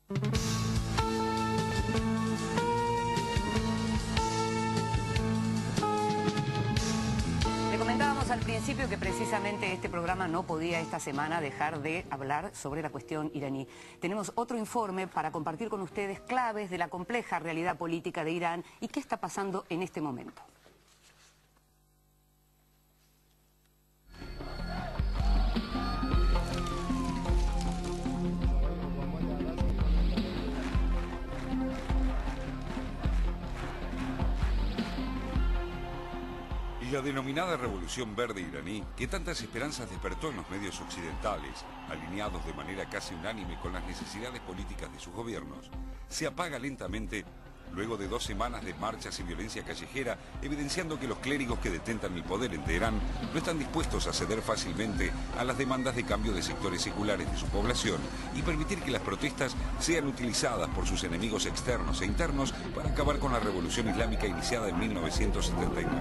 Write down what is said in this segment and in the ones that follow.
Le comentábamos al principio que precisamente este programa no podía esta semana dejar de hablar sobre la cuestión iraní. Tenemos otro informe para compartir con ustedes claves de la compleja realidad política de Irán y qué está pasando en este momento. La denominada Revolución Verde iraní, que tantas esperanzas despertó en los medios occidentales, alineados de manera casi unánime con las necesidades políticas de sus gobiernos, se apaga lentamente luego de 2 semanas de marchas y violencia callejera, evidenciando que los clérigos que detentan el poder en Teherán no están dispuestos a ceder fácilmente a las demandas de cambio de sectores seculares de su población y permitir que las protestas sean utilizadas por sus enemigos externos e internos para acabar con la revolución islámica iniciada en 1979.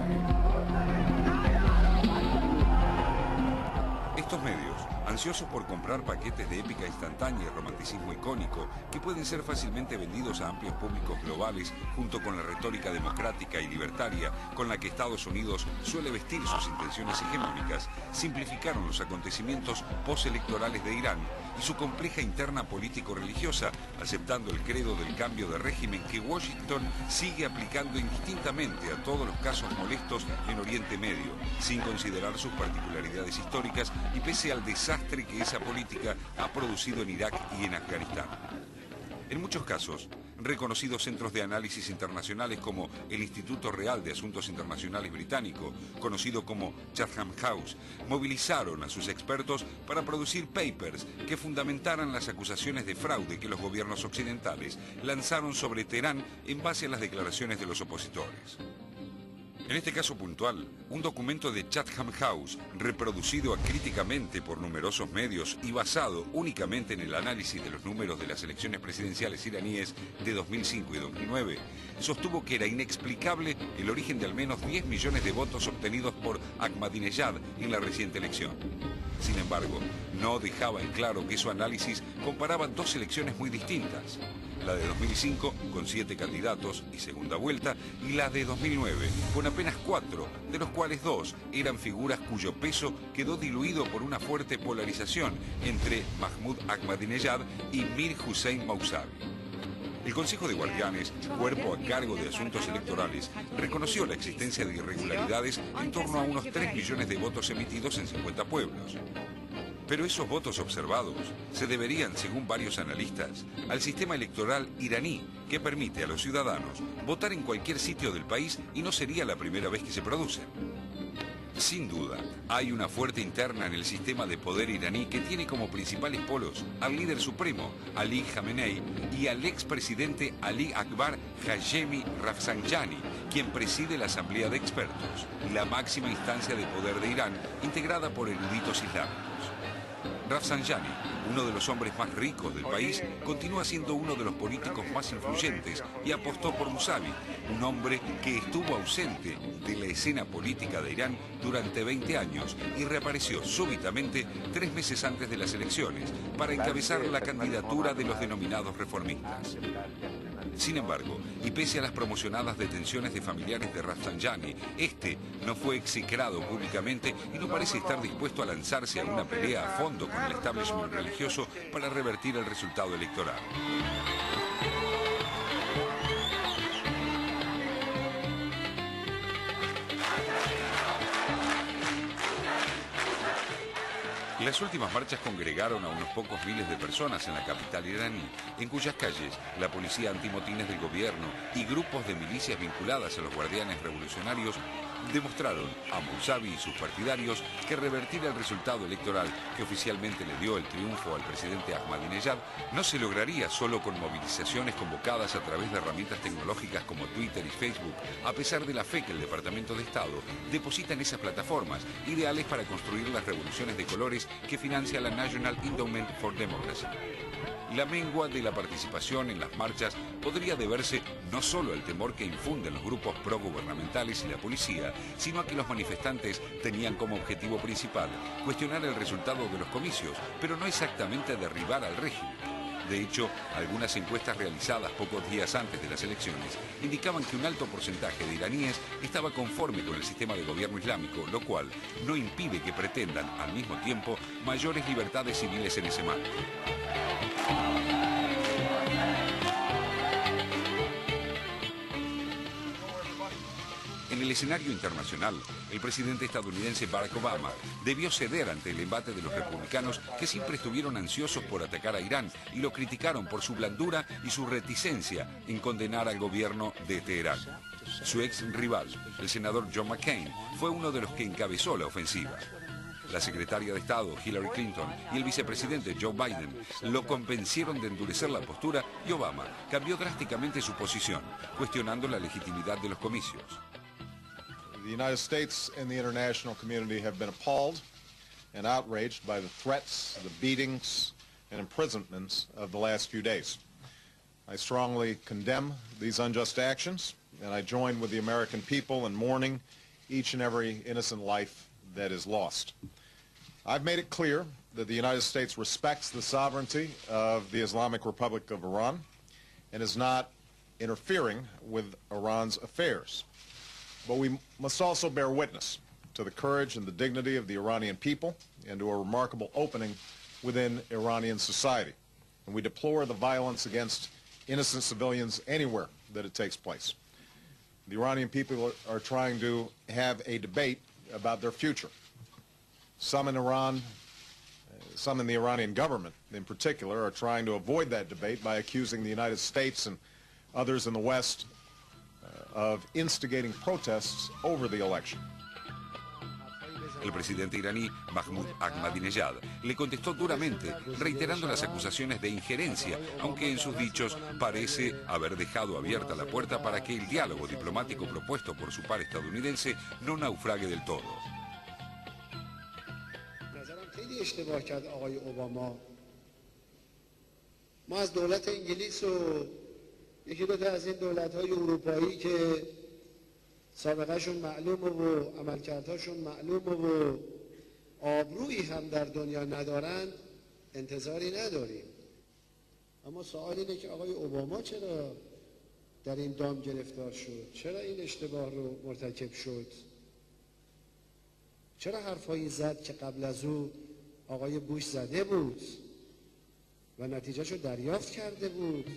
Estos medios, ansiosos por comprar paquetes de épica instantánea y romanticismo icónico que pueden ser fácilmente vendidos a amplios públicos globales junto con la retórica democrática y libertaria con la que Estados Unidos suele vestir sus intenciones hegemónicas, simplificaron los acontecimientos postelectorales de Irán y su compleja interna político-religiosa, aceptando el credo del cambio de régimen que Washington sigue aplicando indistintamente a todos los casos molestos en Oriente Medio, sin considerar sus particularidades históricas y pese al desastre que esa política ha producido en Irak y en Afganistán. En muchos casos, reconocidos centros de análisis internacionales como el Instituto Real de Asuntos Internacionales británico, conocido como Chatham House, movilizaron a sus expertos para producir papers que fundamentaran las acusaciones de fraude que los gobiernos occidentales lanzaron sobre Teherán en base a las declaraciones de los opositores. En este caso puntual, un documento de Chatham House, reproducido acríticamente por numerosos medios y basado únicamente en el análisis de los números de las elecciones presidenciales iraníes de 2005 y 2009, sostuvo que era inexplicable el origen de al menos 10 millones de votos obtenidos por Ahmadinejad en la reciente elección. Sin embargo, no dejaba en claro que su análisis comparaba 2 elecciones muy distintas. La de 2005 con 7 candidatos y segunda vuelta, y la de 2009 con apenas 4, de los cuales 2 eran figuras cuyo peso quedó diluido por una fuerte polarización entre Mahmoud Ahmadinejad y Mir Hossein Mousavi. El Consejo de Guardianes, cuerpo a cargo de asuntos electorales, reconoció la existencia de irregularidades en torno a unos 3 millones de votos emitidos en 50 pueblos. Pero esos votos observados se deberían, según varios analistas, al sistema electoral iraní, que permite a los ciudadanos votar en cualquier sitio del país y no sería la primera vez que se producen. Sin duda, hay una fuerte interna en el sistema de poder iraní que tiene como principales polos al líder supremo, Ali Khamenei, y al expresidente Ali Akbar Hashemi Rafsanjani, quien preside la Asamblea de Expertos, la máxima instancia de poder de Irán, integrada por eruditos islámicos. Rafsanjani, uno de los hombres más ricos del país, continúa siendo uno de los políticos más influyentes y apostó por Mousavi, un hombre que estuvo ausente de la escena política de Irán durante 20 años y reapareció súbitamente 3 meses antes de las elecciones para encabezar la candidatura de los denominados reformistas. Sin embargo, y pese a las promocionadas detenciones de familiares de Rafsanjani, este no fue execrado públicamente y no parece estar dispuesto a lanzarse a una pelea a fondo con el establishment religioso para revertir el resultado electoral. Las últimas marchas congregaron a unos pocos miles de personas en la capital iraní, en cuyas calles la policía antimotines del gobierno y grupos de milicias vinculadas a los guardianes revolucionarios demostraron a Mousavi y sus partidarios que revertir el resultado electoral que oficialmente le dio el triunfo al presidente Ahmadinejad no se lograría solo con movilizaciones convocadas a través de herramientas tecnológicas como Twitter y Facebook, a pesar de la fe que el Departamento de Estado deposita en esas plataformas, ideales para construir las revoluciones de colores que financia la National Endowment for Democracy. La mengua de la participación en las marchas podría deberse no solo al temor que infunden los grupos progubernamentales y la policía, sino a que los manifestantes tenían como objetivo principal cuestionar el resultado de los comicios, pero no exactamente derribar al régimen. De hecho, algunas encuestas realizadas pocos días antes de las elecciones indicaban que un alto porcentaje de iraníes estaba conforme con el sistema de gobierno islámico, lo cual no impide que pretendan, al mismo tiempo, mayores libertades civiles en ese marco. En el escenario internacional, el presidente estadounidense Barack Obama debió ceder ante el embate de los republicanos que siempre estuvieron ansiosos por atacar a Irán y lo criticaron por su blandura y su reticencia en condenar al gobierno de Teherán. Su ex rival, el senador John McCain, fue uno de los que encabezó la ofensiva. La secretaria de Estado, Hillary Clinton, y el vicepresidente Joe Biden lo convencieron de endurecer la postura y Obama cambió drásticamente su posición, cuestionando la legitimidad de los comicios. The United States and the international community have been appalled and outraged by the threats, the beatings, and imprisonments of the last few days. I strongly condemn these unjust actions, and I join with the American people in mourning each and every innocent life that is lost. I've made it clear that the United States respects the sovereignty of the Islamic Republic of Iran and is not interfering with Iran's affairs. But we must also bear witness to the courage and the dignity of the Iranian people and to a remarkable opening within Iranian society. And we deplore the violence against innocent civilians anywhere that it takes place. The Iranian people are trying to have a debate about their future. Some in Iran, some in the Iranian government in particular, are trying to avoid that debate by accusing the United States and others in the West of instigating protests over the election. El presidente iraní Mahmoud Ahmadinejad le contestó duramente, reiterando las acusaciones de injerencia, aunque en sus dichos parece haber dejado abierta la puerta para que el diálogo diplomático propuesto por su par estadounidense no naufrague del todo. یکی دو تا از این دولت‌های اروپایی که سابقه‌شون معلومه و عملکردهاشون معلومه و آبرویی هم در دنیا ندارن انتظاری نداریم. اما سوال اینه که آقای اوباما چرا در این دام گرفتار شد؟ چرا این اشتباه رو مرتکب شد؟ چرا حرفایی زد که قبل از او آقای بوش زده بود و نتیجهشو دریافت کرده بود؟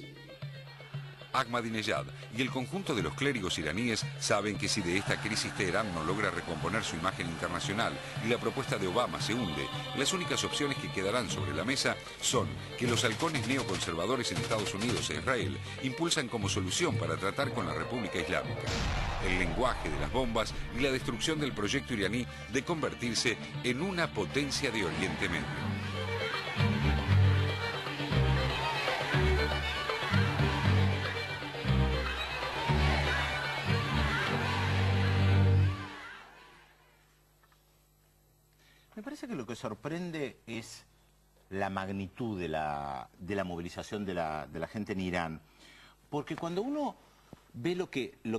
Ahmadinejad y el conjunto de los clérigos iraníes saben que si de esta crisis Teherán no logra recomponer su imagen internacional y la propuesta de Obama se hunde, las únicas opciones que quedarán sobre la mesa son que los halcones neoconservadores en Estados Unidos e Israel impulsan como solución para tratar con la República Islámica el lenguaje de las bombas y la destrucción del proyecto iraní de convertirse en una potencia de Oriente Medio. Me parece que lo que sorprende es la magnitud de la movilización de la gente en Irán. Porque cuando uno ve lo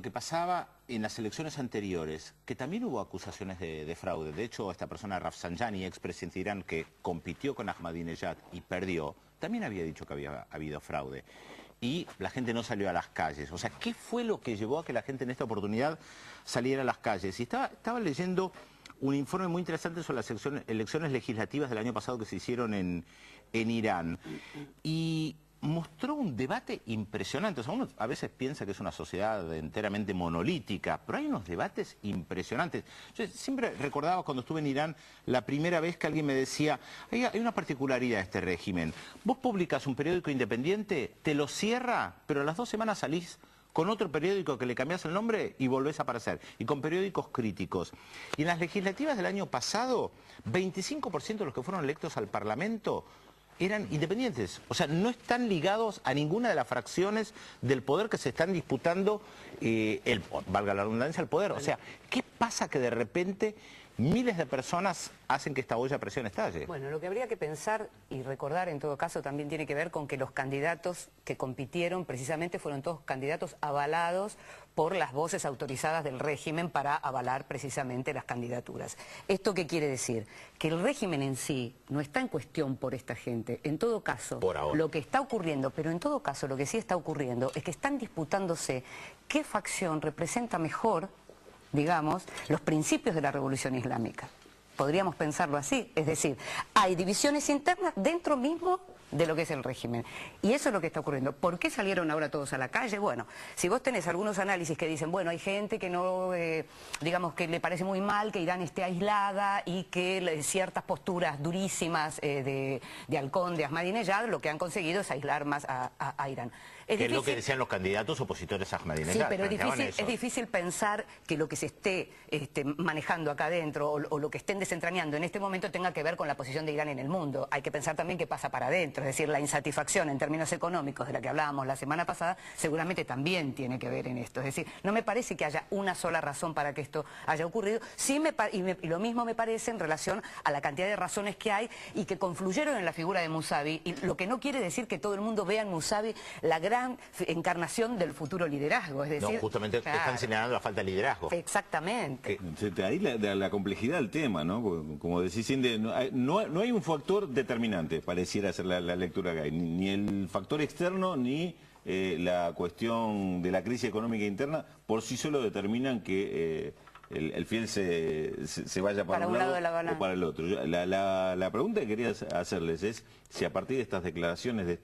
que pasaba en las elecciones anteriores, que también hubo acusaciones de fraude. De hecho, esta persona, Rafsanjani, expresidente de Irán, que compitió con Ahmadinejad y perdió, también había dicho que había habido fraude. Y la gente no salió a las calles. O sea, ¿qué fue lo que llevó a que la gente en esta oportunidad saliera a las calles? Y estaba leyendo un informe muy interesante sobre las elecciones legislativas del año pasado que se hicieron en Irán. Y mostró un debate impresionante. O sea, uno a veces piensa que es una sociedad enteramente monolítica, pero hay unos debates impresionantes. Yo siempre recordaba cuando estuve en Irán la primera vez que alguien me decía, hay una particularidad de este régimen. Vos publicás un periódico independiente, te lo cierra, pero a las 2 semanas salís con otro periódico que le cambiás el nombre y volvés a aparecer, y con periódicos críticos. Y en las legislativas del año pasado, 25% de los que fueron electos al Parlamento eran independientes, o sea, no están ligados a ninguna de las fracciones del poder que se están disputando, valga la redundancia, el poder. O sea, ¿qué pasa que de repente miles de personas hacen que esta olla a presión estalle. Bueno, lo que habría que pensar y recordar en todo caso también tiene que ver con que los candidatos que compitieron precisamente fueron todos candidatos avalados por las voces autorizadas del régimen para avalar precisamente las candidaturas. ¿Esto qué quiere decir? Que el régimen en sí no está en cuestión por esta gente. En todo caso, Por ahora. lo que está ocurriendo, pero en todo caso lo que sí está ocurriendo es que están disputándose qué facción representa mejor, digamos, los principios de la Revolución Islámica. Podríamos pensarlo así, es decir, hay divisiones internas dentro mismo de lo que es el régimen. Y eso es lo que está ocurriendo. ¿Por qué salieron ahora todos a la calle? Bueno, si vos tenés algunos análisis que dicen, bueno, hay gente que no, digamos, que le parece muy mal que Irán esté aislada y que ciertas posturas durísimas de Halcón, de Ahmadinejad, lo que han conseguido es aislar más a Irán. Que es lo que decían los candidatos opositores a Ahmadinejad. Sí, pero es difícil pensar que lo que se esté manejando acá adentro o lo que estén desentrañando en este momento tenga que ver con la posición de Irán en el mundo. Hay que pensar también qué pasa para adentro, es decir, la insatisfacción en términos económicos de la que hablábamos la semana pasada seguramente también tiene que ver en esto. Es decir, no me parece que haya una sola razón para que esto haya ocurrido. Sí y lo mismo me parece en relación a la cantidad de razones que hay y que confluyeron en la figura de Musavi, y lo que no quiere decir que todo el mundo vea en Musavi la gran encarnación del futuro liderazgo, es decir... No, justamente claro, están señalando la falta de liderazgo. Exactamente. Ahí la complejidad del tema, ¿no? Porque, como decís, Inde, no hay un factor determinante, pareciera ser la lectura que hay, ni el factor externo ni la cuestión de la crisis económica interna por sí solo determinan que el fiel se vaya para un lado de la balanza o para el otro. La pregunta que quería hacerles es si a partir de estas declaraciones de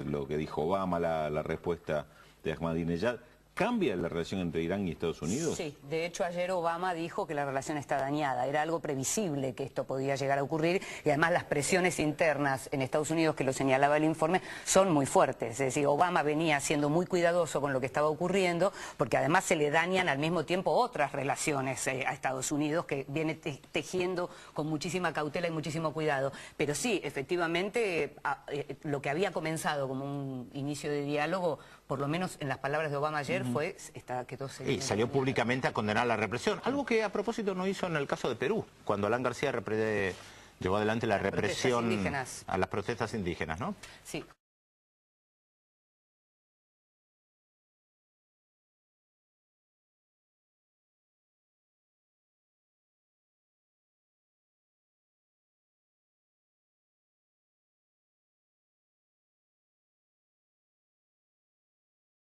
lo que dijo Obama, la respuesta de Ahmadinejad, ¿cambia la relación entre Irán y Estados Unidos? Sí, de hecho ayer Obama dijo que la relación está dañada, era algo previsible que esto podía llegar a ocurrir y además las presiones internas en Estados Unidos, que lo señalaba el informe, son muy fuertes. Es decir, Obama venía siendo muy cuidadoso con lo que estaba ocurriendo porque además se le dañan al mismo tiempo otras relaciones a Estados Unidos que viene tejiendo con muchísima cautela y muchísimo cuidado. Pero sí, efectivamente, lo que había comenzado como un inicio de diálogo, por lo menos en las palabras de Obama ayer, quedó y salió públicamente a condenar la represión, algo que a propósito no hizo en el caso de Perú, cuando Alan García llevó adelante la represión a las protestas indígenas, ¿no? Sí.